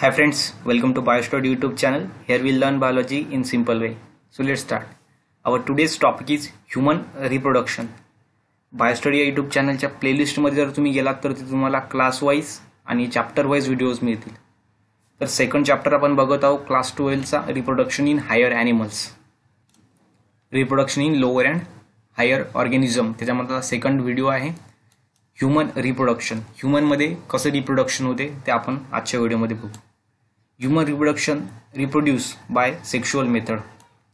Hi friends, welcome to BioStudy YouTube channel. Here we'll learn biology in simple way. So let's start. Our today's topic is human reproduction. BioStudy या YouTube चॅनलच्या playlist मध्ये जर तुम्ही गेलात तर तुम्हाला class wise आणि chapter wise videos मिळतील. तर सेकंड चॅप्टर आपण बघत आहोत क्लास 12 चा reproduction in higher animals. Reproduction in lower and higher organism त्याच्यामधला सेकंड व्हिडिओ आहे ह्यूमन रिप्रोडक्शन. ह्यूमन मध्ये कसं रिप्रोडक्शन होते ते आपण आजच्या व्हिडिओमध्ये बघू. Human reproduction reproduce by sexual method.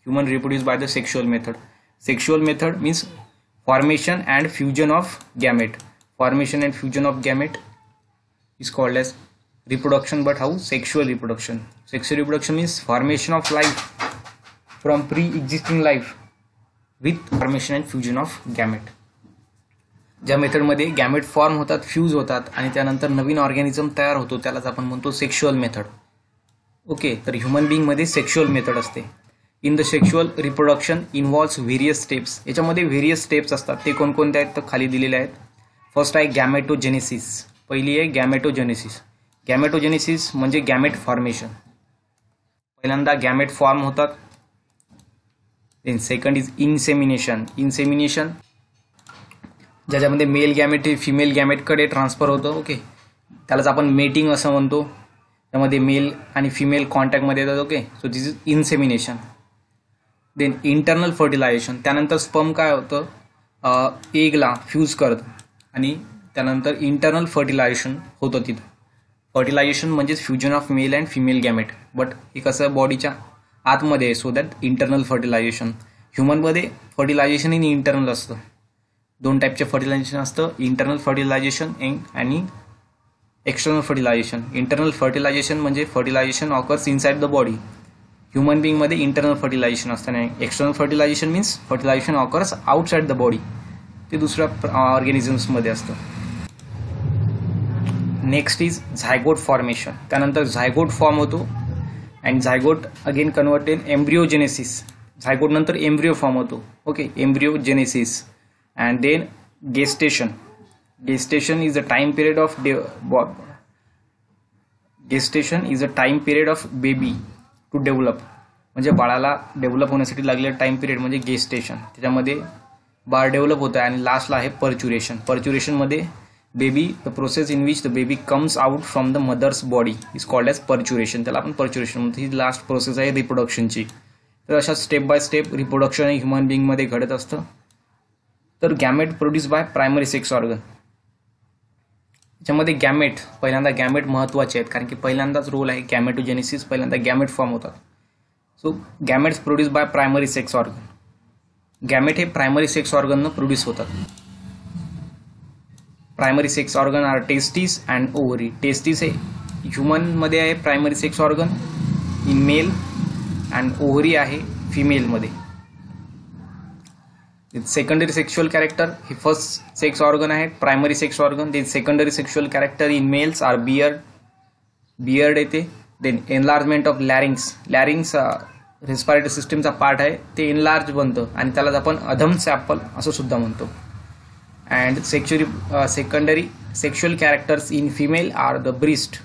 Human reproduce by the sexual method. Sexual method means formation and fusion of gamete. Formation and fusion of gamete is called as reproduction, but how? Sexual reproduction. Sexual reproduction means formation of life from pre-existing life with formation and fusion of gamete. ज्या मेथडमध्ये gamete form होतात, fuse होतात आणि त्यानंतर नवीन organism तयार होतो त्यालाच आपण म्हणतो सेक्शुअल मेथड. ओके, तर ह्युमन बिंगमध्ये सेक्शुअल मेथड असते. In the sexual reproduction involves various steps. याच्यामध्ये व्हेरियस स्टेप्स असतात. ते कोणकोणते आहेत तर खाली दिलेले आहेत. फर्स्ट आहे गॅमेटोजेनेसिस. पहिली आहे गॅमेटोजेनेसिस. गॅमेटोजेनेसिस म्हणजे गॅमेट फॉर्मेशन. पहिल्यांदा गॅमेट फॉर्म होतात. Then second is insemination. Insemination ज्याच्यामध्ये मेल गॅमेट हे फिमेल गॅमेटकडे ट्रान्सफर होतं. ओके, त्यालाच आपण मेटिंग असं म्हणतो. त्यामध्ये मेल आणि फिमेल कॉन्टॅक्टमध्ये येतात. Okay, so this is insemination. Then internal fertilisation. त्यानंतर स्पर्म काय होतं, एगला फ्यूज करतं आणि त्यानंतर इंटरनल फर्टिलायझेशन होतं तिथं. फर्टिलायझेशन म्हणजेच fusion of male and female gamete, but हे कसं बॉडीच्या आतमध्ये आहे, सो दॅट इंटरनल फर्टिलायझेशन. ह्युमनमध्ये फर्टिलायझेशन इन इंटरनल असतं. दोन टाईपचे फर्टिलायझेशन असतं, इंटरनल फर्टिलायझेशन आणि एक्सटर्नल फर्टिलायझेशन. इंटरनल फर्टिलायझेशन म्हणजे fertilisation occurs inside the body. Human बिंगमध्ये इंटरनल फर्टिलायझेशन असतं आणि external fertilisation means fertilisation occurs outside the body. ते दुसऱ्या ऑर्गॅनिझम्समध्ये असतं. Next is zygote formation. त्यानंतर झायगोट फॉर्म होतो and zygote again converted embryogenesis. Zygote नंतर एम्ब्रिओ फॉर्म होतो. Okay, embryogenesis and then gestation. Gestation is a time period of baby to develop. म्हणजे बाळाला डेव्हलप होण्यासाठी लागलेला टाइम पिरियड म्हणजे gestation. त्याच्यामध्ये बाळ डेव्हलप होतं आणि लास्टला आहे पर्च्युरेशन. पर्च्युरेशनमध्ये baby, the process in which the baby comes out from the mother's body is called as parturition. त्याला आपण पर्च्युरेशन म्हणतो. ही लास्ट प्रोसेस आहे रिप्रोडक्शनची. तर अशा step by step reproduction human बिंगमध्ये घडत असतं. तर gamete produce by primary sex organ. त्याच्यामध्ये गॅमेट, पहिल्यांदा गॅमेट महत्त्वाचे आहेत कारण की पहिल्यांदाच रोल आहे गॅमेटोजेनेसिस. पहिल्यांदा गॅमेट फॉर्म होतात. So gametes produce by primary sex organ. Gamete हे प्रायमरी सेक्स ऑर्गननं प्रोड्यूस होतात. Primary sex organ are testis and ovary. Testis हे ह्युमनमध्ये आहे primary sex organ in male and ovary आहे फिमेलमध्ये. सेकंडरी सेक्शुअल कॅरेक्टर हे फर्स्ट सेक्स ऑर्गन आहे primary sex organ. Then secondary sexual character in males are beard येते. Then enlargement of larynx. Larynx respiratory सिस्टमचा part आहे, ते enlarge बनतं आणि त्यालाच आपण अधम सॅपल असं सुद्धा म्हणतो. And secondary sexual characters in female are the breast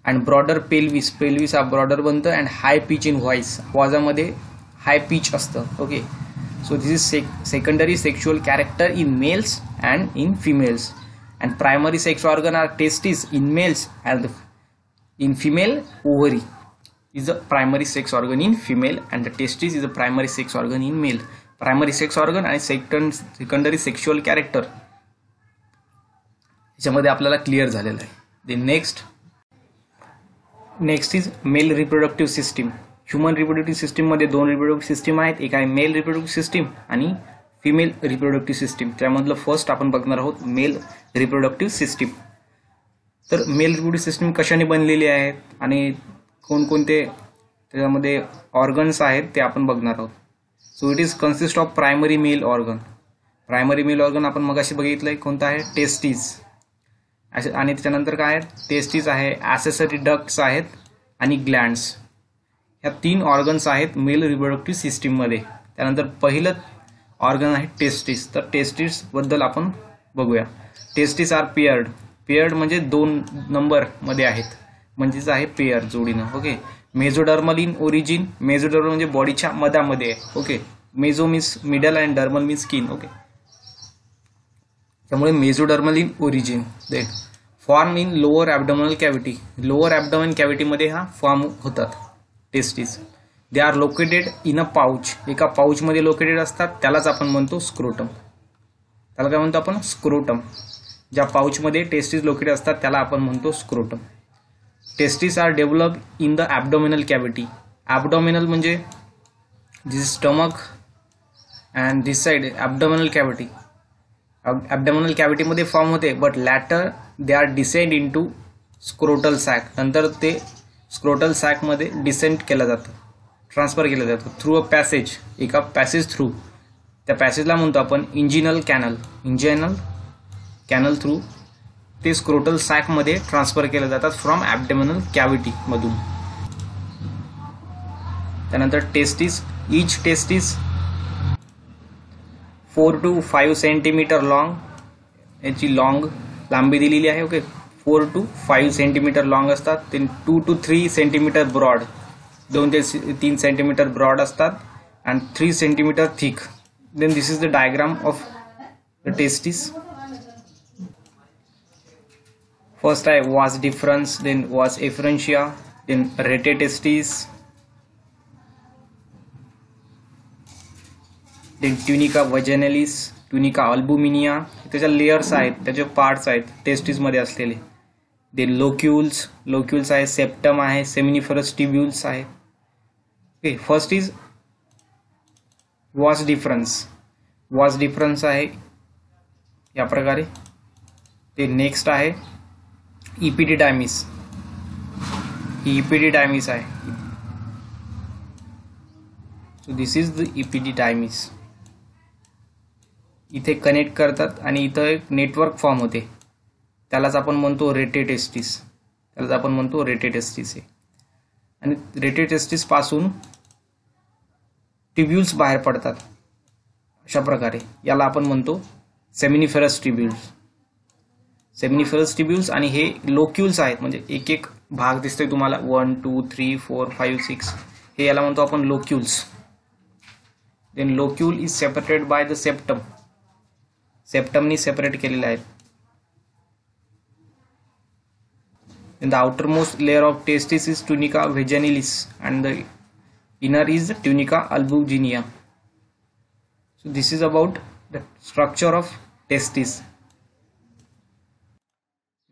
and broader pelvis. Pelvis हा ब्रॉडर बनतं and high pitch in voice. आवाजामध्ये हाय पिच असतं. Okay, so this is secondary sexual character in males and in females. And primary sex organ are testes in males and in female ovary is the primary sex organ in female and the testis is the primary sex organ in male. Primary sex organ आणि secondary sexual character याच्यामध्ये आपल्याला clear झालेलं आहे. then next is male reproductive system. Human reproductive सिस्टीममध्ये दोन reproductive system आहेत. एक आहे मेल रिप्रोडक्टिव्ह सिस्टीम आणि फिमेल रिप्रोडक्टिव्ह सिस्टीम. त्यामधलं फर्स्ट आपण बघणार आहोत मेल रिप्रोडक्टिव्ह सिस्टीम. तर मेल रिप्रोडक्टिव्ह सिस्टीम कशाने बनलेली आहेत आणि कोणकोणते त्याच्यामध्ये ऑर्गन्स आहेत ते आपण बघणार आहोत. So it is consist of primary male organ. Primary male organ आपण मगाशी बघितलंय कोणता आहे, टेस्टिस. आणि त्याच्यानंतर काय आहे, टेस्टिस आहे, ॲसेसरी डक्ट्स आहेत आणि ग्लँड्स. ह्या तीन ऑर्गन्स आहेत मेल रिप्रोडक्टिव्ह सिस्टीममध्ये. त्यानंतर पहिलं ऑर्गन आहे टेस्टिस. तर टेस्टिस बद्दल आपण बघूया. Testis R paired. पेयर्ड म्हणजे दोन नंबरमध्ये आहेत. म्हणजेच आहे पेअर जोडीनं. Okay. Mesodermal in origin, mesodermal म्हणजे बॉडीच्या मधामध्ये आहे. Okay. Meso means middle and dermal means skin. Okay. त्यामुळे mesodermal in origin. Then form in lower abdominal cavity, lower abdominal कॅव्हिटीमध्ये हा फॉर्म होतात testis. They are located in a pouch, एका पाउचमध्ये लोकेटेड असतात, त्यालाच आपण म्हणतो स्क्रोटम. त्याला काय म्हणतो आपण? स्क्रोटम. ज्या पाउचमध्ये टेस्टिस लोकेटेड असतात त्याला आपण म्हणतो scrotum. Testis are develop in the abdominal cavity. Abdominal म्हणजे this stomach and this side abdominal cavity. Abdominal कॅव्हिटीमध्ये फॉर्म होते, but later they are descend into scrotal sac. नंतर ते स्क्रोटल सॅकमध्ये डिसेंड केलं जातं, ट्रान्सफर केलं जातं थ्रू अ पॅसेज, एका पॅसेज थ्रू. त्या पॅसेजला म्हणतो आपण इंजिनल कॅनल. इंजिनल कॅनल थ्रू ते स्क्रोटल सॅकमध्ये ट्रान्सफर केले जातात फ्रॉम ॲबडोमिनल कॅव्हिटीमधून. त्यानंतर testis, each testis 4 to 5 centimetre long, याची लॉंग लांबी दिलेली आहे. ओके. 4 to 5 सेंटीमीटर लॉंग असतात. ते 2 to 3 सेंटीमीटर ब्रॉड, 2 ते 3 सेंटीमीटर ब्रॉड असतात and 3 centimetre thick. Then this is the diagram of the testis. First आहे vas deferens, then vas efferentia, then rete testis, then tunica vaginalis, tunica albuginea. त्याच्या layers आहेत, त्याचे parts आहेत टेस्टिसमध्ये असलेले. Then लोक्युल्स, लोक्युल्स आहे, septum आहे, seminiferous tubules आहे. Okay. First is vas deferens. Vas deferens आहे या प्रकारे. ते नेक्स्ट आहे इपिडिडायमिस. ही इपिडिडायमिस आहे. So this is the epididymis. इथे कनेक्ट करतात आणि इथं एक नेटवर्क फॉर्म होते, त्यालाच आपण म्हणतो रेटे टेस्टिस. त्यालाच आपण म्हणतो रेटे टेस्टिस आहे. आणि रेटे टेस्टिस पासून ट्युब्युल्स बाहेर पडतात अशा प्रकारे. याला आपण म्हणतो सेमिनिफेरस ट्युब्युल्स. Seminiferous tubules. आणि हे लोक्युल्स आहेत, म्हणजे एक एक भाग दिसतोय तुम्हाला 1 2 3 4 5 6, हे याला म्हणतो आपण locules. Then locule is separated by the septum. सेप्टमनी सेपरेट केलेले आहेत. The outermost layer of testis is tunica vaginalis and the inner is tunica albuginea. So this is about the structure of testis.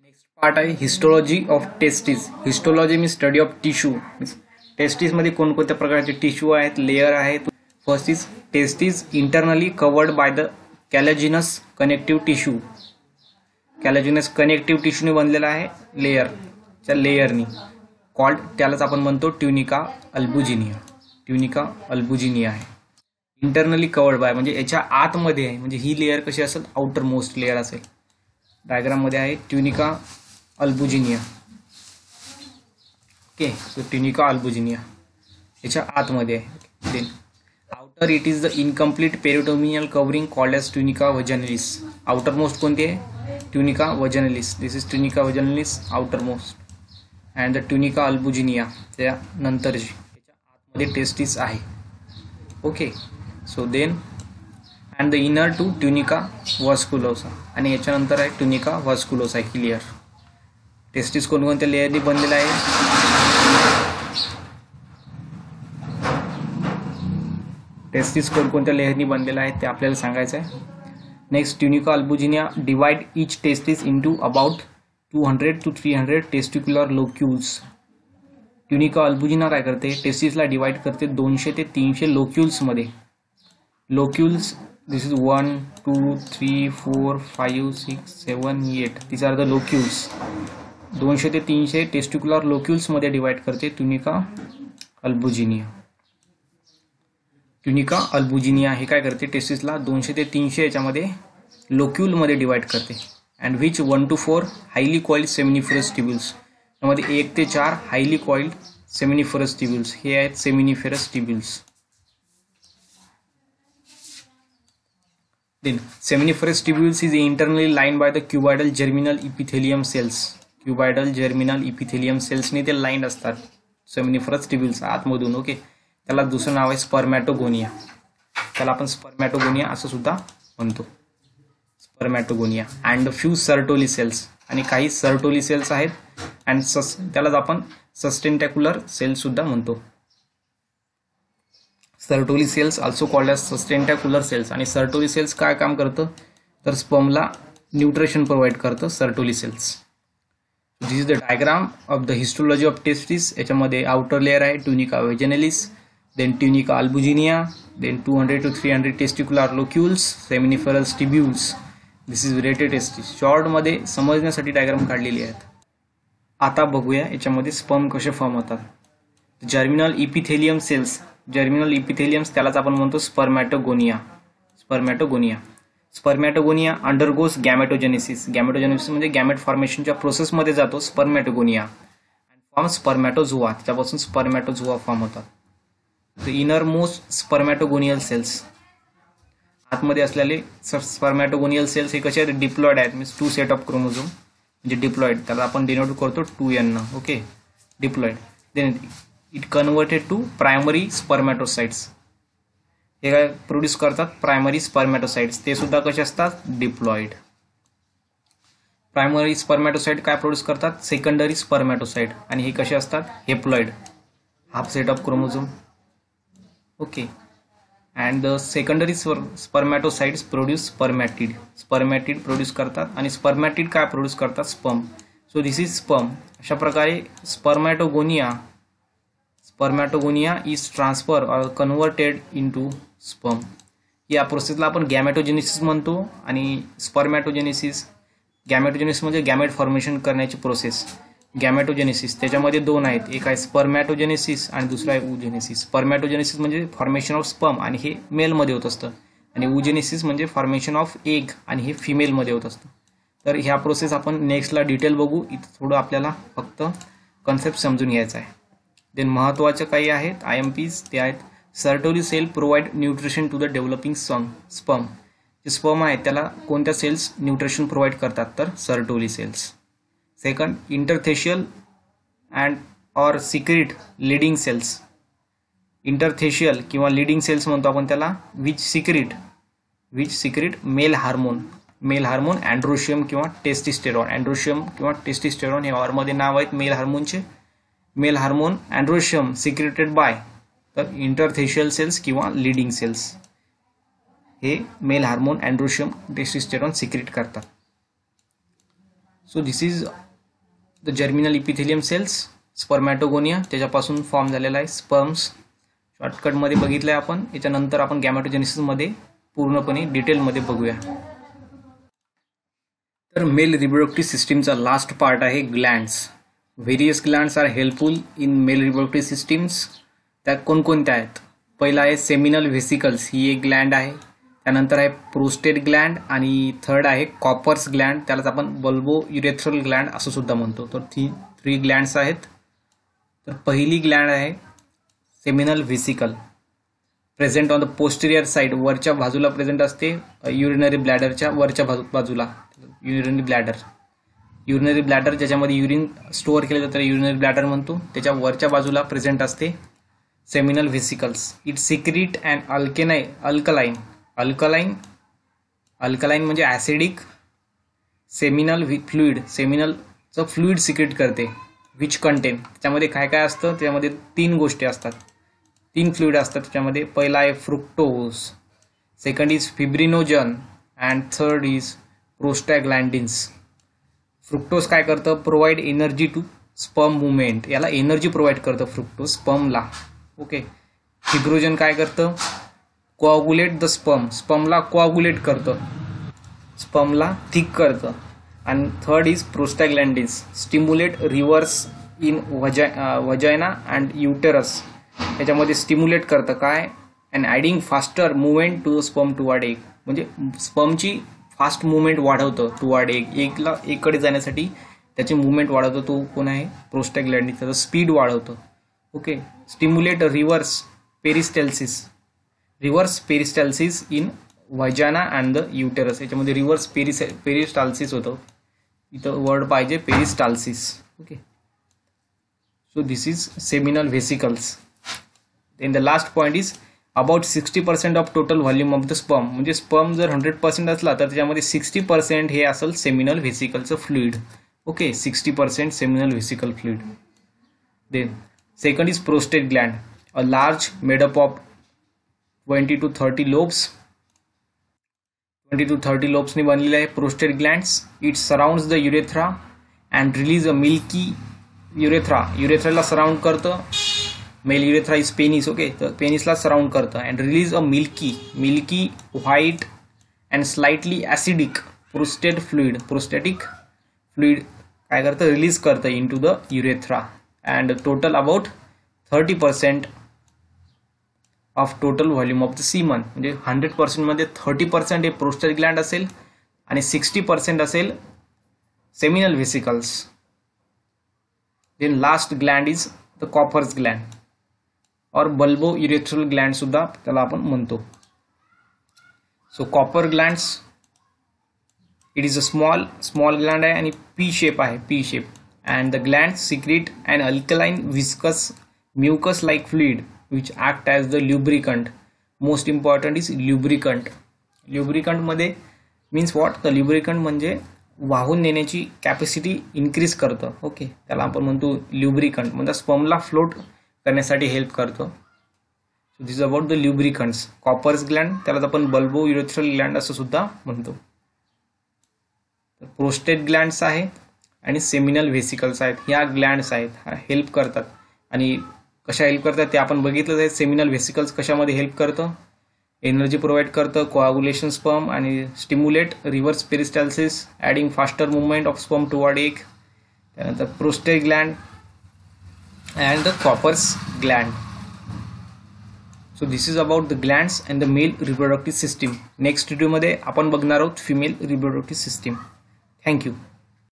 Next part आहे histology of testis. Histology means study of tissue. टेस्टिस मध्ये कोणकोणत्या प्रकारचे tissue आहेत, layer आहेत. First is testis internally covered by the collagenous connective tissue. Collagenous connective टिश्यूने बनलेला आहे लेयरच्या लेयरनी, कॉल्ड, त्यालाच आपण म्हणतो ट्युनिका अल्बुजिनिया. ट्युनिका अल्बुजिनिया आहे. इंटरनली कवर्ड बाय म्हणजे याच्या आतमध्ये आहे, म्हणजे ही लेअर कशी असेल, आउटर मोस्ट लेअर असेल. डायग्राम मध्ये आहे tunica albuginea. Okay. So tunica albuginea याच्या आतमध्ये आहे. Then outer it is the incomplete peritoneal covering called as tunica vaginalis. Outermost कोणती आहे? Tunica vaginalis. This is tunica vaginalis outermost and the tunica albuginea त्या नंतरची, त्याच्या आतमध्ये testis आहे. Okay. So then and the inner to tunica vasculosa, आणि याच्यानंतर आहे ट्युनिका व्हॉस्कुलोसा ही लेअर. टेस्टिस कोणकोणत्या लेअरनी बनलेला आहे? टेस्टिस कोणकोणत्या लेअरनी बनलेला आहे ते आपल्याला सांगायचं आहे. Next, tunica albuginea divide each testis into about 200 to 300 testicular locules. Tunica albuginea काय करते? टेस्टिसला डिवाइड करते 200 ते 300 लोक्युल्समध्ये. Locules, this is 1 2 3 4 5 6 7 8, this are the locules. 200 ते 300 टेस्टिक्युलर लोक्युल्समध्ये डिवाइड करते ट्युनिका अल्बुजिनिया. ट्युनिका अल्बुजिनिया हे काय करते? टेस्टिसला 200 ते 300 याच्यामध्ये लोक्युलमध्ये डिवाइड करते. And which 1 to 4 highly coiled seminiferous tubules. त्यामध्ये 1 ते 4 हायली कॉइल्ड सेमिनिफरस ट्युब्युल्स, हे आहेत seminiferous tubules. Then seminiferous tubules is internally lined by the cuboidal germinal epithelium cells. Cuboidal germinal epithelium सेल्सने ते लाईन असतात सेमिनिफरस ट्युब्युल्स आतमधून. Okay, त्याला दुसरं नाव आहे स्पर्मॅटोगोनिया. त्याला आपण स्पर्मॅटोगोनिया असं सुद्धा म्हणतो, spermatogonia. And few Sertoli cells, आणि काही सर्टोली सेल्स आहेत. अँड त्यालाच आपण सस्टेंटॅक्युलर सेल्स सुद्धा म्हणतो. Sertoli cells also called as sustentacular cells. आणि सर्टोली सेल्स काय काम करतं तर स्पर्मला न्यूट्रिशन प्रोव्हाइड करतं Sertoli cells. This is the diagram of the histology of testis. याच्यामध्ये आउटर लेअर आहे tunica vaginalis, then tunica albuginea, then 200 to 300 testicular locules, seminiferous tubules. This is rete testis. शॉर्टमध्ये समजण्यासाठी डायग्राम काढलेली आहेत. आता बघूया याच्यामध्ये स्पर्म कसे फॉर्म होतात. Germinal epithelium cells, germinal epitheliums त्यालाच आपण म्हणतो spermatogonia. Spermatogonia spermatogonia undergoes gametogenesis. Gametogenesis म्हणजे गॅमेट फॉर्मेशनच्या प्रोसेसमध्ये जातो स्पर्मॅटोगोनिया. And form spermatozoa. त्याच्यापासून स्पर्मॅटोझोआ फॉर्म होतात. The innermost spermatogonial cells, आतमध्ये असलेले स्पर्मॅटोगोनियल सेल्स हे कसे आहेत, डिप्लॉइड आहेत. मीन्स 2 सेट ऑफ क्रोमोझोम म्हणजे डिप्लॉइड. त्याला आपण डिनोट करतो 2n. Okay, diploid. Then it converted to primary spermatocytes. हे काय प्रोड्यूस करतात, प्रायमरी स्पर्मॅटोसाइट्स. ते सुद्धा कसे असतात, डिप्लॉइड. प्रायमरी स्पर्मॅटोसाइट काय प्रोड्यूस करतात, सेकंडरी स्पर्मॅटोसाइट. आणि हे कसे असतात, haploid, half set of chromosome. Okay, and the secondary spermatocytes produce spermatid. Spermatid produce करतात. आणि स्पर्मॅटिड काय प्रोड्यूस करतात, sperm. So this is sperm. अशा प्रकारे spermatogonia is transfer or converted into sperm. या प्रोसेसला आपण गॅमेटोजेनेसिस म्हणतो. आणि स्पर्मॅटोजेनेसिस, गॅमेटोजेनेसिस म्हणजे गॅमेट फॉर्मेशन करण्याची प्रोसेस. गॅमेटोजेनेसिस त्याच्यामध्ये 2 आहेत, एक आहे स्पर्मॅटोजेनेसिस आणि दुसरा आहे उजेनेसिस. स्पर्मॅटोजेनेसिस म्हणजे फॉर्मेशन ऑफ स्पर्म आणि हे मेलमध्ये होत असतं. आणि उजेनेसिस म्हणजे फॉर्मेशन ऑफ एग आणि हे फिमेलमध्ये होत असतं. तर ह्या प्रोसेस आपण नेक्स्टला डिटेल बघू. इथं थोडं आपल्याला फक्त कन्सेप्ट समजून घ्यायचा आहे. देन महत्त्वाचे काही आहेत IMPs, ते आहेत Sertoli cell provide nutrition to the developing sperm. जे स्पर्म आहेत त्याला कोणत्या सेल्स न्यूट्रिशन प्रोव्हाइड करतात, तर Sertoli cells. Second, interstitial and or secrete Leydig cells. Interstitial किंवा लिडिंग सेल्स म्हणतो आपण त्याला. Which secrete male hormone androgen किंवा टेस्टिस्टेरॉन. अँड्रोशियम किंवा टेस्टिस्टेरॉन हे ऑरमध्ये नाव आहेत मेल हार्मोनचे. Male hormone androgen secreted by, तर इंटरथेशियल सेल्स किंवा लिडिंग सेल्स हे मेल हार्मोन अँड्रोशियम टेस्टिस्टेरॉन सिक्रेट करतात. So this is the germinal epithelium cells, spermatogonia त्याच्यापासून फॉर्म झालेला आहे स्पर्म्स. शॉर्टकटमध्ये बघितलं आहे आपण. याच्यानंतर आपण गॅमेटोजेनेसिसमध्ये पूर्णपणे डिटेलमध्ये बघूया. तर मेल रिप्रोडक्टिव्ह सिस्टीमचा लास्ट पार्ट आहे glands. Various glands are helpful in male reproductive systems. त्या कोणकोणत्या आहेत, पहिला आहे सेमिनल व्हेसिकल्स, ही एक ग्लँड आहे. त्यानंतर आहे प्रोस्टेट ग्लँड आणि थर्ड आहे कॉपर्स ग्लँड, त्यालाच आपण बल्बो युरेथ्रल ग्लँड असं सुद्धा म्हणतो. तर 3 ग्लँड्स आहेत. तर पहिली ग्लँड आहे seminal vesicle, present on the posterior side, वरच्या बाजूला प्रेझेंट असते युरिनरी ब्लॅडरच्या वरच्या बाजूला. युरिनरी ब्लॅडर ज्याच्यामध्ये युरिन स्टोअर केलं जातं युरिनरी ब्लॅडर म्हणतो, त्याच्या वरच्या बाजूला प्रेझेंट असते seminal vesicles. It secrete and alkaline म्हणजे ॲसिडिक सेमिनल फ्लुइड, सेमिनलचं फ्लुइड सिक्रेट करते. विच कंटेन, त्याच्यामध्ये काय काय असतं, त्यामध्ये 3 गोष्टी असतात, 3 फ्लुइड असतात त्याच्यामध्ये. पहिला आहे fructose, second is fibrinogen and third is prostaglandins. Fructose काय करतं, provide energy to sperm movement, याला एनर्जी प्रोव्हाइड करतं फ्रुक्टोज स्पर्मला. ओके, फिब्रोजन काय करतं, कोआगुलेट द स्पर्मला कोआगुलेट करतं, स्पर्मला थिक करतं. आणि third is prostaglandins, stimulate reverse in vagina and uterus, त्याच्यामध्ये स्टिम्युलेट करतं काय, and adding faster movement to the sperm toward egg, म्हणजे स्पर्मची फास्ट मुवमेंट वाढवतं टुवर्ड एग, एगला एककडे जाण्यासाठी त्याची मुवमेंट वाढवतं. तो कोण आहे, प्रोस्टॅग्लॅन्डिन, त्याचं स्पीड वाढवतं. Okay, stimulate reverse peristalsis in vagina and the uterus, याच्यामध्ये रिव्हर्स पेरिस्टाल्सिस होतं. इथं वर्ड पाहिजे peristalsis. Okay, so this is seminal vesicles. Then the last point is about 60% of total volume of the sperm. म्हणजे sperm जर 100% असला तर त्याच्यामध्ये 60% हे असेल सेमिनल व्हेसिकलचं फ्लुइड. Okay, 60% seminal vesicle fluid. Then second is prostate gland, a large made up of 20 to 30 lobes. 20 to 30 लोब्सनी बनलेले आहे prostate glands. It surrounds the urethra and release a milky युरेथ्राला सराउंड करतं. Male urethra is penis. Okay, तर पेनिसला surround करतं and release a milky white and slightly acidic prostatic fluid काय करतं, रिलीज करतं into the urethra. And total about 30% of total volume of the semen. म्हणजे 100% मध्ये 30% हे प्रोस्टेट ग्लँड असेल आणि 60% असेल seminal vesicles. Then last gland is the Cowper's gland or bulbourethral gland सुद्धा त्याला आपण म्हणतो. So Cowper glands, it is a small gland आहे आणि पी शेप आहे, pea shape. And the gland secrete and alkaline viscous mucus like fluid which act as the lubricant. Most important is lubricant. Lubricant मध्ये means what? The lubricant म्हणजे वाहून नेण्याची capacity increase करतं. Okay, त्याला आपण म्हणतो lubricant. म्हणजे स्पर्मला फ्लोट करण्यासाठी हेल्प करतो. So this is about the lubricants. Cowper's gland त्याला आपण बल्बो युरेथ्रल ग्लँड असं सुद्धा म्हणतो. प्रोस्टेट ग्लँड्स आहे आणि सेमिनल व्हेसिकल्स आहेत. ह्या ग्लँड्स आहेत, हा हेल्प करतात. आणि कशा हेल्प करतात ते आपण बघितलं आहे. सेमिनल व्हेसिकल्स कशामध्ये हेल्प करतं, एनर्जी प्रोव्हाइड करतं, कोआगुलेशन स्पर्म आणि stimulate reverse peristalsis, adding faster movement of sperm toward egg. त्यानंतर prostate gland and the Cowper's gland. So this is about the glands and the male reproductive system. Next व्हिडिओमध्ये आपण बघणार आहोत female reproductive system. Thank you.